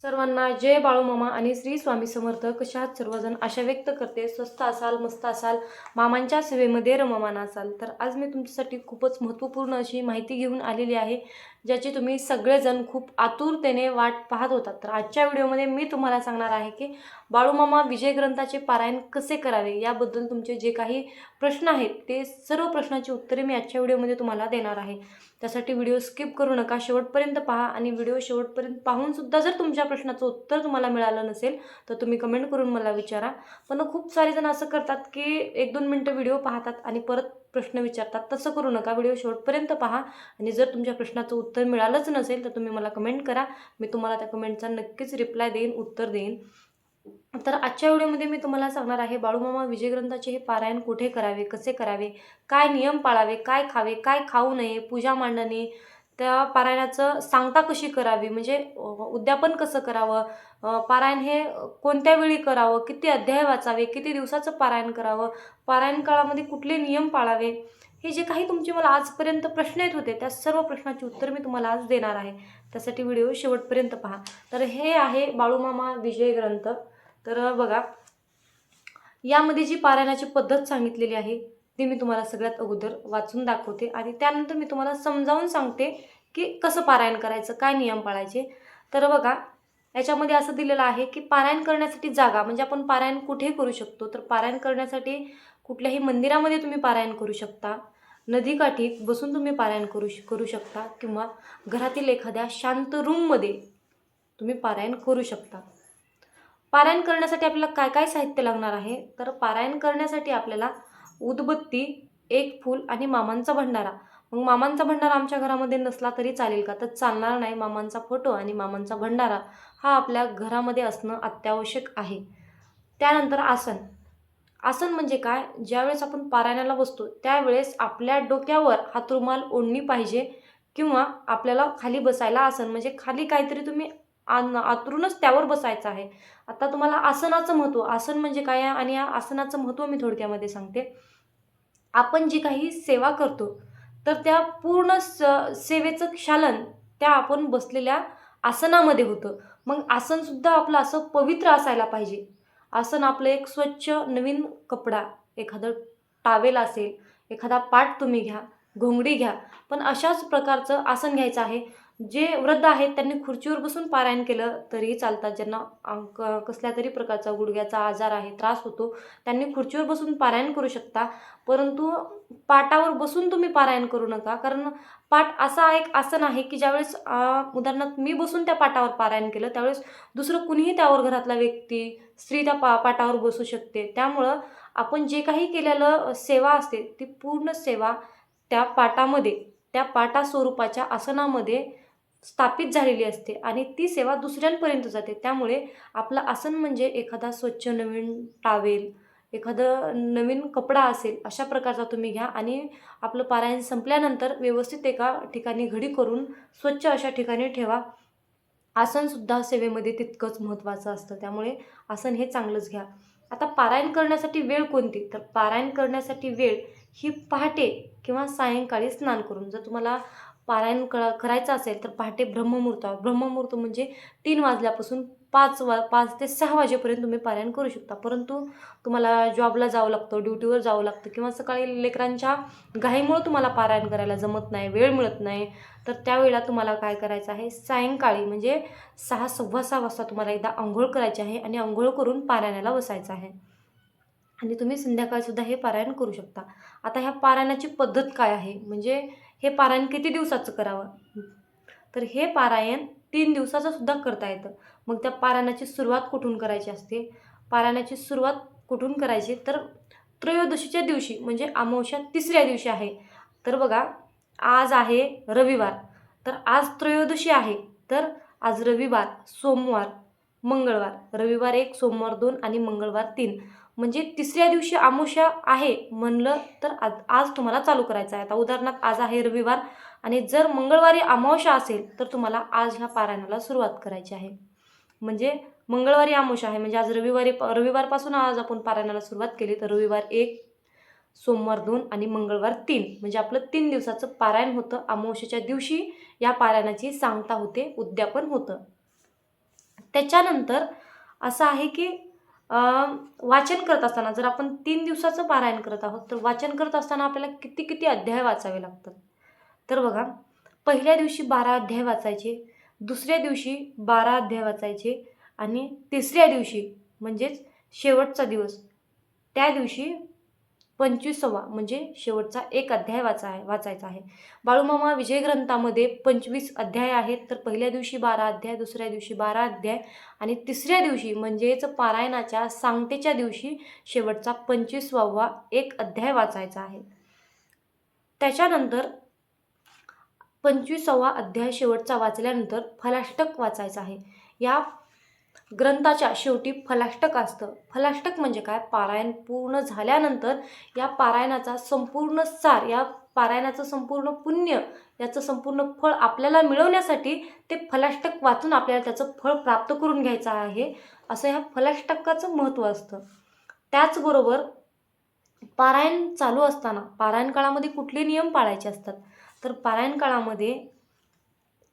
सर्वांना जय बाळूमामा आणि श्री स्वामी समर्थ. कशा आहात सर्वजण? आशा व्यक्त करते स्वस्त असाल, मस्त असाल, मामांच्या सेवेमध्ये रममाण असाल. तर आज मी तुमच्यासाठी खूपच महत्त्वपूर्ण अशी माहिती घेऊन आलेली आहे, ज्याची तुम्ही सगळेजण खूप आतुरतेने वाट पाहत होतात. तर आजच्या व्हिडिओमध्ये मी तुम्हाला सांगणार आहे की बाळूमामा विजय ग्रंथाचे पारायण कसे करावे, याबद्दल तुमचे जे काही प्रश्न आहेत ते सर्व प्रश्नांची उत्तरे मी आजच्या व्हिडिओमध्ये तुम्हाला देणार आहे. त्यासाठी व्हिडिओ स्किप करू नका, शेवटपर्यंत पहा. आणि व्हिडिओ शेवटपर्यंत पाहून सुद्धा जर तुमच्या प्रश्नाचं उत्तर तुम्हाला मिळालं नसेल तर तुम्ही कमेंट करून मला विचारा. पण खूप सारे जण असं करतात की 1-2 मिनटं व्हिडिओ पाहतात आणि परत प्रश्न विचारतात. तसं करू नका, व्हिडिओ शेवटपर्यंत पहा. आणि जर तुमच्या प्रश्नाचं उत्तर मिळालंच नसेल तर तुम्ही मला कमेंट करा, मी तुम्हाला त्या कमेंटचा नक्कीच रिप्लाय देईन, उत्तर देईन. तर आजच्या व्हिडिओमध्ये मी तुम्हाला सांगणार आहे बाळूमामा विजय ग्रंथाचे हे पारायण कुठे करावे, कसे करावे, काय नियम पाळावे, काय खावे, काय खाऊ नये, पूजा मांडणी, त्या पारायणाचं सांगता कशी करावी, म्हणजे उद्यापन कसं करावं, पारायण हे कोणत्या वेळी करावं, किती अध्याय वाचावे, किती दिवसाचं पारायण करावं, पारायण काळामध्ये कुठले नियम पाळावे, हे जे काही तुमचे मला आजपर्यंत प्रश्न येत होते त्या सर्व प्रश्नाची उत्तर मी तुम्हाला आज देणार आहे. त्यासाठी व्हिडिओ शेवटपर्यंत पहा. तर हे आहे बाळूमामा विजय ग्रंथ. तर बघा, यामध्ये जी पारायणाची पद्धत सांगितलेली आहे ती मी तुम्हाला सगळ्यात अगोदर वाचून दाखवते आणि त्यानंतर मी तुम्हाला समजावून सांगते की कसं पारायण करायचं, काय नियम पाळायचे. तर बघा, याच्यामध्ये असं दिलेलं आहे की पारायण करण्यासाठी जागा, म्हणजे आपण पारायण कुठे करू शकतो. तर पारायण करण्यासाठी कुठल्याही मंदिरामध्ये तुम्ही पारायण करू शकता, नदीकाठी बसून तुम्ही पारायण करू शकता, किंवा घरातील एखाद्या शांत रूममध्ये तुम्ही पारायण करू शकता. पारायण करण्यासाठी आपल्याला काय काय साहित्य लागणार आहे, तर पारायण करण्यासाठी आपल्याला उदबत्ती, एक फूल आणि मामांचा भंडारा. मग मामांचा भंडारा आमच्या घरामध्ये नसला तरी चालेल का? तर चालणार नाही. मामांचा फोटो आणि मामांचा भंडारा हा आपल्या घरामध्ये असणं अत्यावश्यक आहे. त्यानंतर आसन. आसन म्हणजे काय? ज्यावेळेस आपण पारायणाला बसतो त्यावेळेस आपल्या डोक्यावर हातरुमाल ओढणी पाहिजे, किंवा आपल्याला खाली बसायला आसन, म्हणजे खाली काहीतरी तुम्ही आतरूनच त्यावर बसायचं आहे. आता तुम्हाला आसनाचं महत्त्व, आसन म्हणजे काय आणि या आसनाचं महत्त्व मी थोडक्यामध्ये सांगते. आपण जी काही सेवा करतो तर त्या पूर्ण सेवेचं क्षालन त्या आपण बसलेल्या आसनामध्ये होतं. मग आसनसुद्धा आपलं असं पवित्र असायला पाहिजे. आसन आपलं एक स्वच्छ नवीन कपडा, एखादं टावेल असेल, एखादा पाट तुम्ही घ्या, घोंगडी घ्या, पण अशाच प्रकारचं आसन घ्यायचं आहे. जे वृद्ध आहेत त्यांनी खुर्चीवर बसून पारायण केलं तरी चालतात. ज्यांना कसल्या तरी प्रकारचा गुडघ्याचा आजार आहे, त्रास होतो, त्यांनी खुर्चीवर बसून पारायण करू शकता. परंतु पाटावर बसून तुम्ही पारायण करू नका, कारण पाट असा एक आसन आहे की ज्यावेळेस उदाहरणार्थ मी बसून त्या पाटावर पारायण केलं त्यावेळेस दुसरं कुणीही त्यावर, घरातला व्यक्ती, स्त्री त्या पाटावर बसू शकते. त्यामुळं आपण जे काही केलेलं सेवा असते ती पूर्ण सेवा त्या पाटामध्ये, त्या पाटा स्वरूपाच्या आसनामध्ये स्थापित झालेली असते आणि ती सेवा दुसऱ्यांपर्यंत जाते. त्यामुळे आपलं आसन म्हणजे एखादा स्वच्छ नवीन टावेल, एखादं नवीन कपडा असेल, अशा प्रकारचा तुम्ही घ्या आणि आपलं पारायण संपल्यानंतर व्यवस्थित एका ठिकाणी घडी करून स्वच्छ अशा ठिकाणी ठेवा. आसनसुद्धा सेवेमध्ये तितकंच महत्त्वाचं असतं, त्यामुळे आसन हे चांगलंच घ्या. आता पारायण करण्यासाठी वेळ कोणती? तर पारायण करण्यासाठी वेळ ही पहाटे किंवा सायंकाळी स्नान करून. जर तुम्हाला पारायण करायचं असेल तर पहाटे ब्रह्ममुहूर्त म्हणजे 3 वाजल्यापासून 5 ते 6 वाजेपर्यंत तुम्ही पारायण करू शकता. परंतु तुम्हाला जॉबला जावं लागतं, ड्युटीवर जावं लागतं, किंवा सकाळी लेकरांच्या घाईमुळं तुम्हाला पारायण करायला जमत नाही, वेळ मिळत नाही, तर त्यावेळेला तुम्हाला काय करायचं आहे, सायंकाळी म्हणजे 6, सव्वा 6 वाजता तुम्हाला एकदा अंघोळ करायची आहे आणि अंघोळ करून पारायणाला बसायचं आहे. आणि तुम्ही संध्याकाळीसुद्धा हे पारायण करू शकता. आता ह्या पारायणाची पद्धत काय आहे, म्हणजे हे पारायण किती दिवसाचं करावं? तर हे पारायण 3 दिवसाचं सुद्धा करता येतं. मग त्या पारायणाची सुरुवात कुठून करायची असते? पारायणाची सुरुवात कुठून करायची, तर त्रयोदशीच्या दिवशी, म्हणजे अमावस्या तिसऱ्या दिवशी आहे. तर बघा, आज आहे रविवार, तर आज त्रयोदशी आहे. तर आज रविवार, सोमवार, मंगळवार, रविवार 1, सोमवार 2 आणि मंगळवार 3, म्हणजे तिसऱ्या दिवशी अमावस्या आहे म्हणलं तर आज तुम्हाला चालू करायचं आहे. आता उदाहरणार्थ आज आहे रविवार आणि जर मंगळवारी अमावस्या असेल तर तुम्हाला आज ह्या पारायणाला सुरुवात करायची आहे. म्हणजे मंगळवारी अमावस्या आहे, म्हणजे आज रविवारपासून आज आपण पारायणाला सुरुवात केली तर रविवार 1, सोमवार 2 आणि मंगळवार 3, म्हणजे आपलं 3 दिवसाचं पारायण होतं. अमावस्येच्या दिवशी या पारायणाची सांगता होते, उद्यापन होतं. त्याच्यानंतर असं आहे की वाचन करत असताना जर आपण 3 दिवसाचं पारायण करत आहोत तर वाचन करत असताना आपल्याला किती किती अध्याय वाचावे लागतात. तर बघा, पहिल्या दिवशी 12 अध्याय वाचायचे, दुसऱ्या दिवशी 12 अध्याय वाचायचे आणि तिसऱ्या दिवशी म्हणजेच शेवटचा दिवस त्या दिवशी 25वा म्हणजे शेवटचा एक अध्याय वाचायचा आहे. बाळूमामा विजय ग्रंथामध्ये 25 अध्याय आहेत. तर पहिल्या दिवशी 12 अध्याय, दुसऱ्या दिवशी 12 अध्याय आणि तिसऱ्या दिवशी म्हणजेच पारायणाच्या सांगतेच्या दिवशी शेवटचा 25वा एक अध्याय वाचायचा आहे. त्याच्यानंतर 25वा अध्याय शेवटचा वाचल्यानंतर फलाष्टक वाचायचा आहे. या ग्रंथाच्या शेवटी फलाष्टक असतं. फलाष्टक म्हणजे काय? पारायण पूर्ण झाल्यानंतर या पारायणाचा संपूर्ण सार, या पारायणाचं संपूर्ण पुण्य, याचं संपूर्ण फळ आपल्याला मिळवण्यासाठी ते फलाष्टक वाचून आपल्याला त्याचं फळ प्राप्त करून घ्यायचं आहे, असं ह्या फलाष्टकाचं महत्त्व असतं. त्याचबरोबर पारायण चालू असताना पारायण काळामध्ये कुठले नियम पाळायचे असतात? तर पारायण काळामध्ये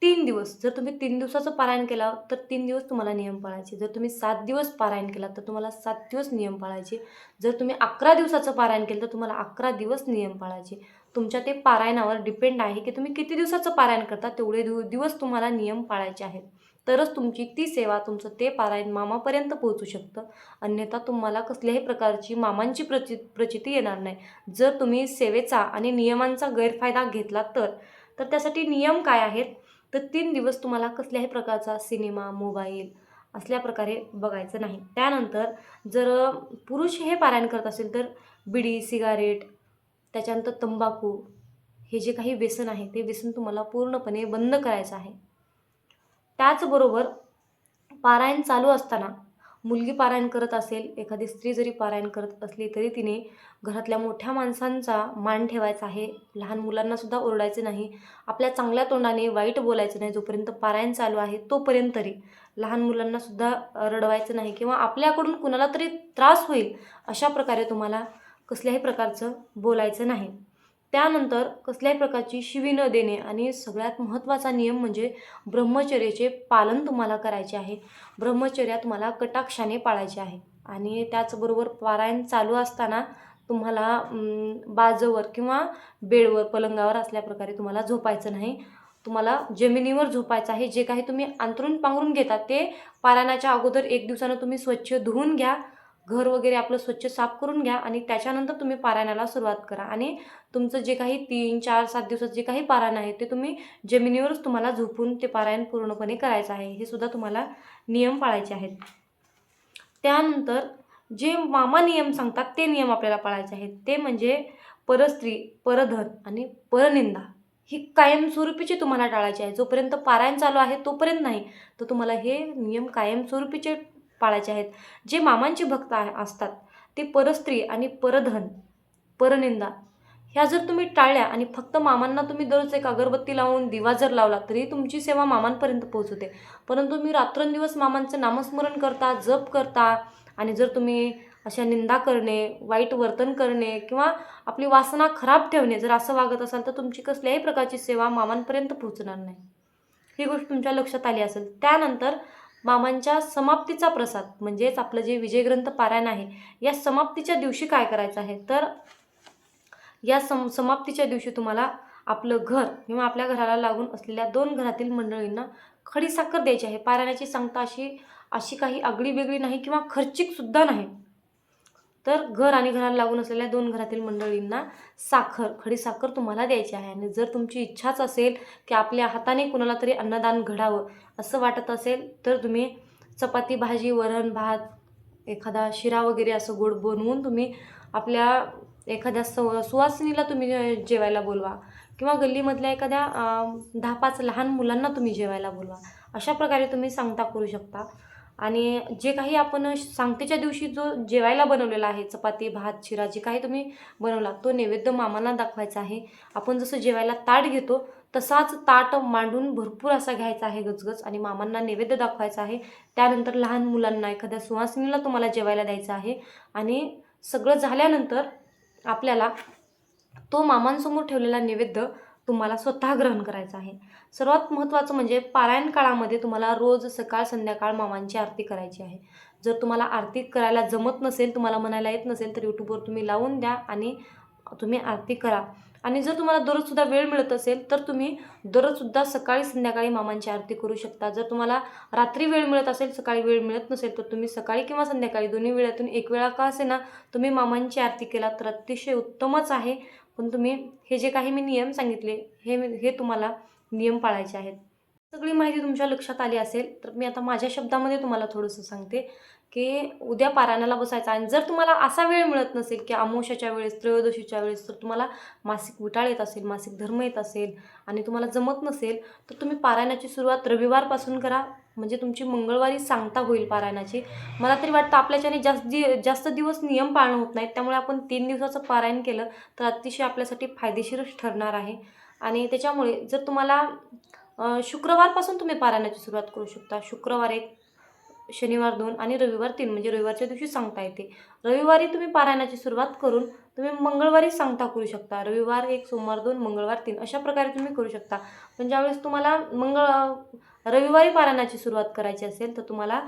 3 दिवस, जर तुम्ही 3 दिवसाचं पारायण केलं तर 3 दिवस तुम्हाला नियम पाळायचे. जर तुम्ही 7 दिवस पारायण केला तर तुम्हाला 7 दिवस नियम पाळायचे. जर तुम्ही 11 दिवसाचं पारायण केलं तर तुम्हाला 11 दिवस नियम पाळायचे. तुमच्या ते पारायणावर डिपेंड आहे की तुम्ही किती दिवसाचं पारायण करता, तेवढे दिवस तुम्हाला नियम पाळायचे आहेत. तरच तुमची ती सेवा, तुमचं ते पारायण मामापर्यंत पोहोचू शकतं. अन्यथा तुम्हाला कसल्याही प्रकारची मामांची प्रचिती येणार नाही. जर तुम्ही सेवेचा आणि नियमांचा गैरफायदा घेतला तर त्यासाठी नियम काय आहेत? तर 3 दिवस तुम्हाला कसल्याही प्रकारचा सिनेमा, मोबाईल असल्या प्रकारे बघायचं नाही. त्यानंतर जर पुरुष हे पारायण करत असेल तर बिडी, सिगारेट, त्याच्यानंतर तंबाखू, हे जे काही व्यसन आहे ते व्यसन तुम्हाला पूर्णपणे बंद करायचं आहे. त्याचबरोबर पारायण चालू असताना मुलगी पारायण करत असेल, एखादी स्त्री जरी पारायण करत असली तरी तिने घरातल्या मोठ्या माणसांचा मान ठेवायचा आहे. लहान मुलांनासुद्धा ओरडायचे नाही. आपल्या चांगल्या तोंडाने वाईट बोलायचं नाही. जोपर्यंत पारायण चालू आहे तोपर्यंत तरी लहान मुलांनासुद्धा रडवायचं नाही किंवा आपल्याकडून कुणाला तरी त्रास होईल अशा प्रकारे तुम्हाला कसल्याही प्रकारचं बोलायचं नाही. त्यानंतर कसल्याही प्रकारची शिवी न देणे आणि सगळ्यात महत्त्वाचा नियम म्हणजे ब्रह्मचर्याचे पालन तुम्हाला करायचे आहे. ब्रह्मचर्या तुम्हाला कटाक्षाने पाळायचे आहे. आणि त्याचबरोबर पारायण चालू असताना तुम्हाला बाजूवर किंवा बेडवर, पलंगावर असल्या प्रकारे तुम्हाला झोपायचं नाही. तुम्हाला जमिनीवर झोपायचं आहे. जे काही तुम्ही अंथरूण पांघरून घेता ते पारायणाच्या अगोदर 1 दिवसानं तुम्ही स्वच्छ धुवून घ्या. घर वगैरे आपलं स्वच्छ साफ करून घ्या आणि त्याच्यानंतर तुम्ही पारायणाला सुरुवात करा. आणि तुमचं जे काही 3, 4, 7 दिवसात जे काही पारायण आहे ते तुम्ही जमिनीवरच तुम्हाला झोपून ते पारायण पूर्णपणे करायचं आहे. हे सुद्धा तुम्हाला नियम पाळायचे आहेत. त्यानंतर जे मामा नियम सांगतात ते नियम आपल्याला पाळायचे आहेत. ते म्हणजे परस्त्री, परधन आणि परनिंदा ही कायमस्वरूपीची तुम्हाला टाळायची आहे. जोपर्यंत पारायण चालू आहे तोपर्यंत नाही, तर तुम्हाला हे नियम कायमस्वरूपीचे पाळायचे आहेत. जे मामांचे भक्त असतात ते परस्त्री आणि परधन, परनिंदा ह्या जर तुम्ही टाळल्या आणि फक्त मामांना तुम्ही दररोज एक अगरबत्ती लावून दिवा जर लावला तरी तुमची सेवा मामांपर्यंत पोहोचते. परंतु तुम्ही रात्रंदिवस मामांचं नामस्मरण करता, जप करता आणि जर तुम्ही अशा निंदा करणे, वाईट वर्तन करणे किंवा आपली वासना खराब ठेवणे जर असं वागत असाल तर तुमची कसल्याही प्रकारची सेवा मामांपर्यंत पोहोचणार नाही. ही गोष्ट तुमच्या लक्षात आली असेल. त्यानंतर मामांच्या समाप्तीचा प्रसाद म्हणजेच आपलं जे विजयग्रंथ पारायण आहे या समाप्तीच्या दिवशी काय करायचं आहे? तर या समाप्तीच्या दिवशी तुम्हाला आपलं घर किंवा आपल्या घराला लागून असलेल्या 2 घरातील मंडळींना खडीसाखर द्यायची आहे. पारायणाची सांगता अशी काही आगळी वेगळी नाही किंवा खर्चिकसुद्धा नाही. तर घर आणि घराला लागून असलेल्या 2 घरातील मंडळींना खडीसाखर तुम्हाला द्यायची आहे. आणि जर तुमची इच्छाच असेल की आपल्या हाताने कुणाला तरी अन्नदान घडावं असं वाटत असेल तर तुम्ही चपाती, भाजी, वरण, भात, एखादा शिरा वगैरे असं गोड बनवून तुम्ही आपल्या एखाद्या सुवासिनीला तुम्ही जेवायला बोलवा किंवा गल्लीमधल्या एखाद्या 10-5 लहान मुलांना तुम्ही जेवायला बोलवा. अशा प्रकारे तुम्ही सांगता करू शकता. आणि जे काही आपण सांगतेच्या दिवशी जो जेवायला बनवलेला आहे, चपाती, भात, शिरा जे काही तुम्ही बनवला तो नैवेद्य मामांना दाखवायचा आहे. आपण जसं जेवायला ताट घेतो तसाच ताट मांडून भरपूर असा घ्यायचा आहे गचगच आणि मामांना नैवेद्य दाखवायचा आहे. त्यानंतर लहान मुलांना, एखाद्या सुवासिनीला तुम्हाला जेवायला द्यायचं आहे. आणि सगळं झाल्यानंतर आपल्याला तो मामांसमोर ठेवलेला नैवेद्य तुम्हाला स्वतः ग्रहण करायचं आहे. सर्वात महत्त्वाचं म्हणजे पारायण काळामध्ये तुम्हाला रोज सकाळ संध्याकाळ मामांची आरती करायची आहे. जर तुम्हाला आरती करायला जमत नसेल, तुम्हाला म्हणायला येत नसेल, तर यूट्यूबवर तुम्ही लावून द्या आणि तुम्ही आरती करा. आणि जर तुम्हाला दररोजसुद्धा वेळ मिळत असेल, तर तुम्ही दररोजसुद्धा सकाळी संध्याकाळी मामांची आरती करू शकता. जर तुम्हाला रात्री वेळ मिळत असेल, सकाळी वेळ मिळत नसेल, तर तुम्ही सकाळी किंवा संध्याकाळी दोन्ही वेळातून एक वेळा का असेना तुम्ही मामांची आरती केला तर अतिशय उत्तमच आहे. पण तुम्ही हे जे काही मी नियम सांगितले हे तुम्हाला नियम पाळायचे आहेत. सगळी माहिती तुमच्या लक्षात आली असेल, तर मी आता माझ्या शब्दामध्ये तुम्हाला थोडंसं सांगते, की उद्या पारायणाला बसायचं. आणि जर तुम्हाला असा वेळ मिळत नसेल, की अमावस्येच्या वेळेस, त्रयोदशीच्या वेळेस, तर तुम्हाला मासिक विटाळ येत असेल, मासिक धर्म येत असेल आणि तुम्हाला जमत नसेल, तर तुम्ही पारायणाची सुरुवात रविवारपासून करा. म्हणजे तुमची मंगळवारी सांगता होईल पारायणाची. मला तरी वाटतं आपल्याच्याने जास्त दिवस नियम पाळणं होत नाहीत, त्यामुळे आपण 3 दिवसाचं पारायण केलं तर अतिशय आपल्यासाठी फायदेशीरच ठरणार आहे. आणि त्याच्यामुळे जर तुम्हाला शुक्रवारपासून तुम्ही पारायणाची सुरुवात करू शकता. शुक्रवार 1, शनिवार 2 आणि रविवार 3 म्हणजे रविवारच्या दिवशी सांगता येते. रविवारी तुम्ही पारायणाची सुरुवात करून तुम्ही मंगळवारी सांगता करू शकता. रविवार 1, सोमवार 2, मंगळवार 3 अशा प्रकारे तुम्ही करू शकता. पण ज्यावेळेस तुम्हाला रविवारी पारायणाची सुरुवात करायची असेल, तर तुम्हाला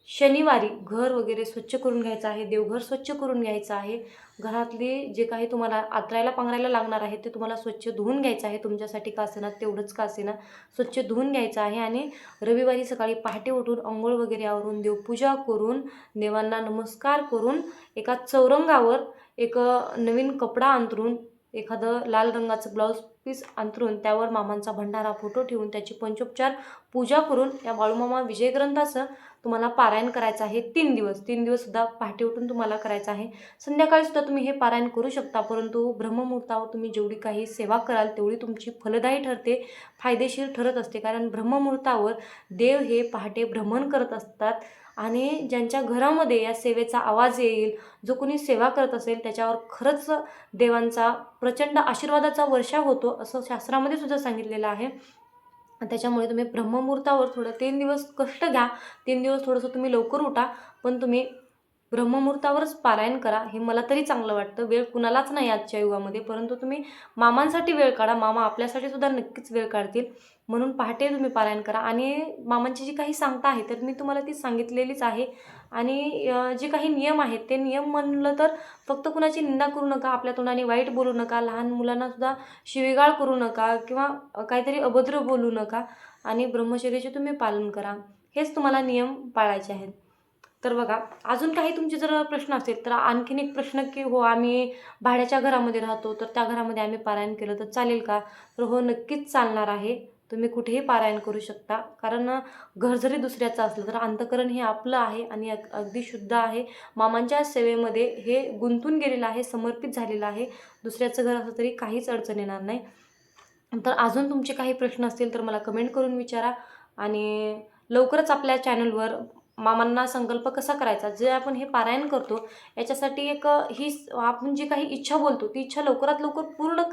शनिवारी घर वगैरे स्वच्छ करून घ्यायचं आहे, देवघर स्वच्छ करून घ्यायचं आहे. घरातली जे काही तुम्हाला आतरायला पांघरायला लागणार आहे ते तुम्हाला स्वच्छ धुवून घ्यायचं आहे. तुमच्यासाठी का असेना, तेवढंच का असेना स्वच्छ धुवून घ्यायचं आहे. आणि रविवारी सकाळी पहाटे उठून अंघोळ वगैरे आवरून देवपूजा करून देवांना नमस्कार करून एका चौरंगावर एक नवीन कपडा अंथरून एखादं लाल रंगाचं ब्लाऊज पीस अंथरून त्यावर मामांचा भंडारा फोटो ठेवून त्याची पंचोपचार पूजा करून या बाळूमामा विजय ग्रंथाचं तुम्हाला पारायण करायचं आहे. 3 दिवस 3 दिवससुद्धा पहाटे उठून तुम्हाला करायचं आहे. संध्याकाळीसुद्धा तुम्ही हे पारायण करू शकता, परंतु ब्रह्ममुहूर्तावर तुम्ही जेवढी काही सेवा कराल तेवढी तुमची फलदायी ठरते, फायदेशीर ठरत असते. कारण ब्रह्ममुहूर्तावर देव हे पहाटे भ्रमण करत असतात आणि ज्यांच्या घरामध्ये या सेवेचा आवाज येईल, जो कोणी सेवा करत असेल त्याच्यावर खरंच देवांचा प्रचंड आशीर्वादाचा वर्षाव होतो, असं शास्त्रामध्ये सुद्धा सांगितलेलं आहे. त्याच्यामुळे तुम्ही ब्रह्ममुहूर्तावर थोडं 3 दिवस कष्ट घ्या. 3 दिवस थोडंसं तुम्ही लवकर उठा, पण तुम्ही ब्रह्ममुहूर्तावरच पारायण करा. हे मला तरी चांगलं वाटतं. वेळ कुणालाच नाही आजच्या युगामध्ये, परंतु तुम्ही मामांसाठी वेळ काढा. मामा आपल्यासाठी सुद्धा नक्कीच वेळ काढतील. म्हणून पहाटे तुम्ही पारायण करा. आणि मामांची जी काही सांगता आहे तर मी तुम्हाला ती सांगितलेलीच आहे. आणि जे काही नियम आहेत ते नियम म्हणलं तर फक्त कुणाची निंदा करू नका, आपल्या तोंडाने वाईट बोलू नका, लहान मुलांनासुद्धा शिवीगाळ करू नका किंवा काहीतरी अभद्र बोलू नका आणि ब्रह्मचर्याचे तुम्ही पालन करा. हेच तुम्हाला नियम पाळायचे आहेत. तर बघा, अजून काही तुमचे जर प्रश्न असेल तर आणखीन एक प्रश्न, की हो आम्ही भाड्याच्या घरामध्ये राहतो तर त्या घरामध्ये आम्ही पारायण केलं तर चालेल का? तर हो, नक्कीच चालणार आहे. तुम्ही कुठेही पारायण करू शकता. कारण घर जरी दुसऱ्याचं असलं तर अंतःकरण हे आपलं आहे आणि अगदी शुद्ध आहे. मामांच्या सेवेमध्ये हे गुंतून गेलेलं आहे, समर्पित झालेलं आहे. दुसऱ्याचं घर असलं तरी काहीच अडचण येणार नाही. तर अजून तुमचे काही प्रश्न असतील तर मला कमेंट करून विचारा. आणि लवकरच आपल्या चॅनलवर मामांना संकल्प कसा करायचा, जे आपण हे पारायण करतो याच्यासाठी आपण जी काही इच्छा बोलतो ती इच्छा लवकरात लवकर पूर्ण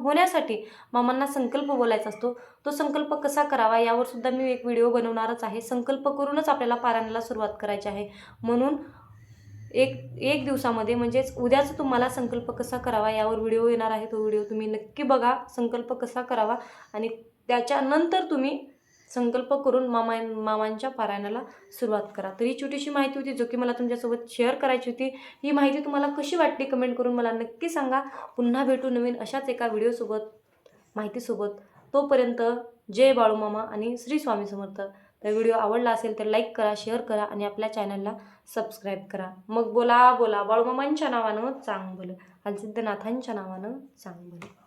होण्यासाठी मामांना संकल्प बोलायचा असतो. तो संकल्प कसा करावा यावर सुद्धा मी एक व्हिडिओ बनवणारच आहे. संकल्प करूनच आपल्याला पारायणाला सुरुवात करायची आहे. म्हणून एक दिवसामध्ये म्हणजेच उद्याच तुम्हाला संकल्प कसा करावा यावर व्हिडिओ येणार आहे. तो व्हिडिओ तुम्ही नक्की बघा, संकल्प कसा करावा. आणि त्याच्यानंतर तुम्ही संकल्प करून मामांच्या पारायणाला सुरुवात करा. तर ही छोटीशी माहिती होती जो की मला तुमच्यासोबत शेअर करायची होती. ही माहिती तुम्हाला कशी वाटली कमेंट करून मला नक्की सांगा. पुन्हा भेटू नवीन अशाच एका व्हिडिओसोबत, माहितीसोबत. तोपर्यंत जय बाळूमामा आणि श्री स्वामी समर्थ. तर व्हिडिओ आवडला असेल तर लाईक करा, शेअर करा आणि आपल्या चॅनलला सबस्क्राईब करा. मग बोला बोला बाळूमामांच्या नावानं चांग भलं, आणि सिद्धनाथांच्या नावानं चांग भलं.